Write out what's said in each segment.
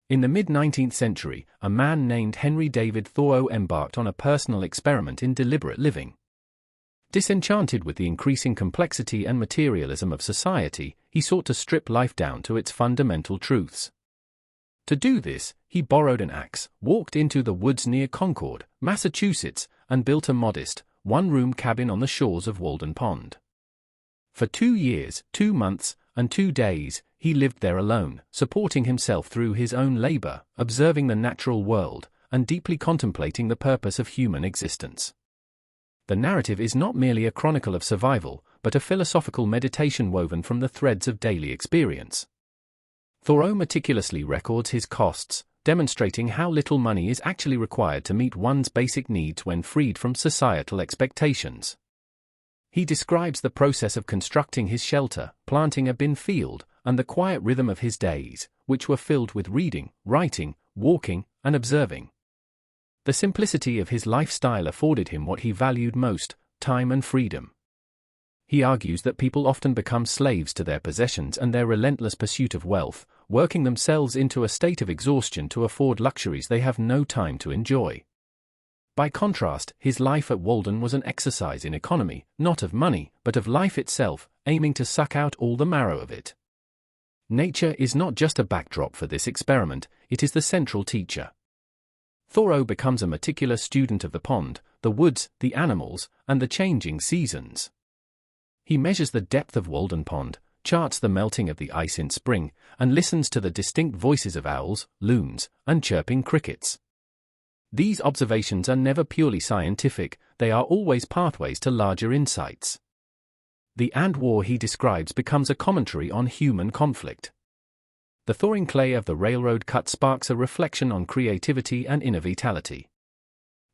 In the mid-19th century, a man named Henry David Thoreau embarked on a personal experiment in deliberate living. Disenchanted with the increasing complexity and materialism of society, he sought to strip life down to its fundamental truths. To do this, he borrowed an axe, walked into the woods near Concord, Massachusetts, and built a modest, one-room cabin on the shores of Walden Pond. For 2 years, 2 months, and 2 days, he lived there alone, supporting himself through his own labor, observing the natural world, and deeply contemplating the purpose of human existence. The narrative is not merely a chronicle of survival, but a philosophical meditation woven from the threads of daily experience. Thoreau meticulously records his costs, demonstrating how little money is actually required to meet one's basic needs when freed from societal expectations. He describes the process of constructing his shelter, planting a bean field, and the quiet rhythm of his days, which were filled with reading, writing, walking, and observing. The simplicity of his lifestyle afforded him what he valued most, time and freedom. He argues that people often become slaves to their possessions and their relentless pursuit of wealth, working themselves into a state of exhaustion to afford luxuries they have no time to enjoy. By contrast, his life at Walden was an exercise in economy, not of money, but of life itself, aiming to suck out all the marrow of it. Nature is not just a backdrop for this experiment, it is the central teacher. Thoreau becomes a meticulous student of the pond, the woods, the animals, and the changing seasons. He measures the depth of Walden Pond, charts the melting of the ice in spring, and listens to the distinct voices of owls, loons, and chirping crickets. These observations are never purely scientific, they are always pathways to larger insights. The ant war he describes becomes a commentary on human conflict. The thawing clay of the railroad cut sparks a reflection on creativity and inner vitality.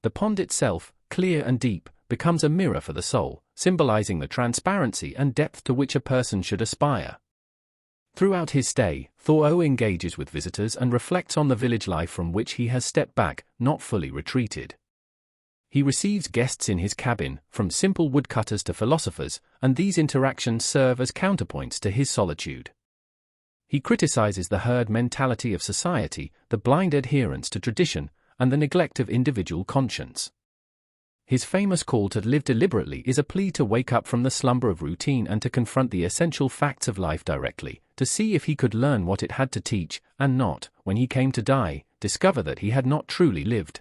The pond itself, clear and deep, becomes a mirror for the soul, symbolizing the transparency and depth to which a person should aspire. Throughout his stay, Thoreau engages with visitors and reflects on the village life from which he has stepped back, not fully retreated. He receives guests in his cabin, from simple woodcutters to philosophers, and these interactions serve as counterpoints to his solitude. He criticizes the herd mentality of society, the blind adherence to tradition, and the neglect of individual conscience. His famous call to live deliberately is a plea to wake up from the slumber of routine and to confront the essential facts of life directly, to see if he could learn what it had to teach, and not, when he came to die, discover that he had not truly lived.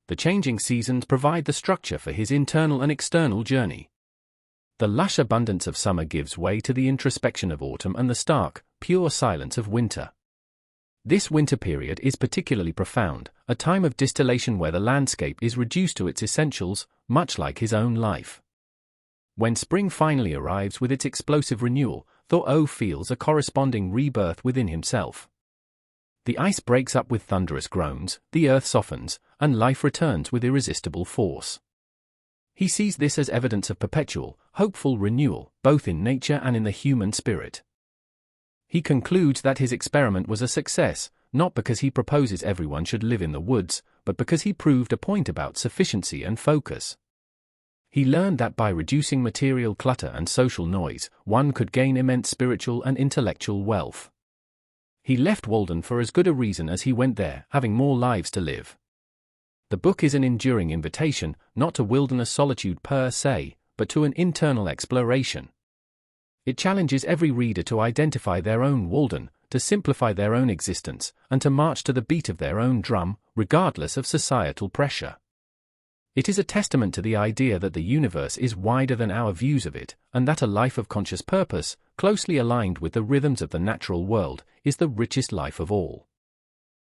The changing seasons provide the structure for his internal and external journey. The lush abundance of summer gives way to the introspection of autumn and the stark, pure silence of winter. This winter period is particularly profound, a time of distillation where the landscape is reduced to its essentials, much like his own life. When spring finally arrives with its explosive renewal, Thoreau feels a corresponding rebirth within himself. The ice breaks up with thunderous groans, the earth softens, and life returns with irresistible force. He sees this as evidence of perpetual, hopeful renewal, both in nature and in the human spirit. He concludes that his experiment was a success, not because he proposes everyone should live in the woods, but because he proved a point about sufficiency and focus. He learned that by reducing material clutter and social noise, one could gain immense spiritual and intellectual wealth. He left Walden for as good a reason as he went there, having more lives to live. The book is an enduring invitation, not to wilderness solitude per se, but to an internal exploration. It challenges every reader to identify their own Walden, to simplify their own existence, and to march to the beat of their own drum, regardless of societal pressure. It is a testament to the idea that the universe is wider than our views of it, and that a life of conscious purpose, closely aligned with the rhythms of the natural world, is the richest life of all.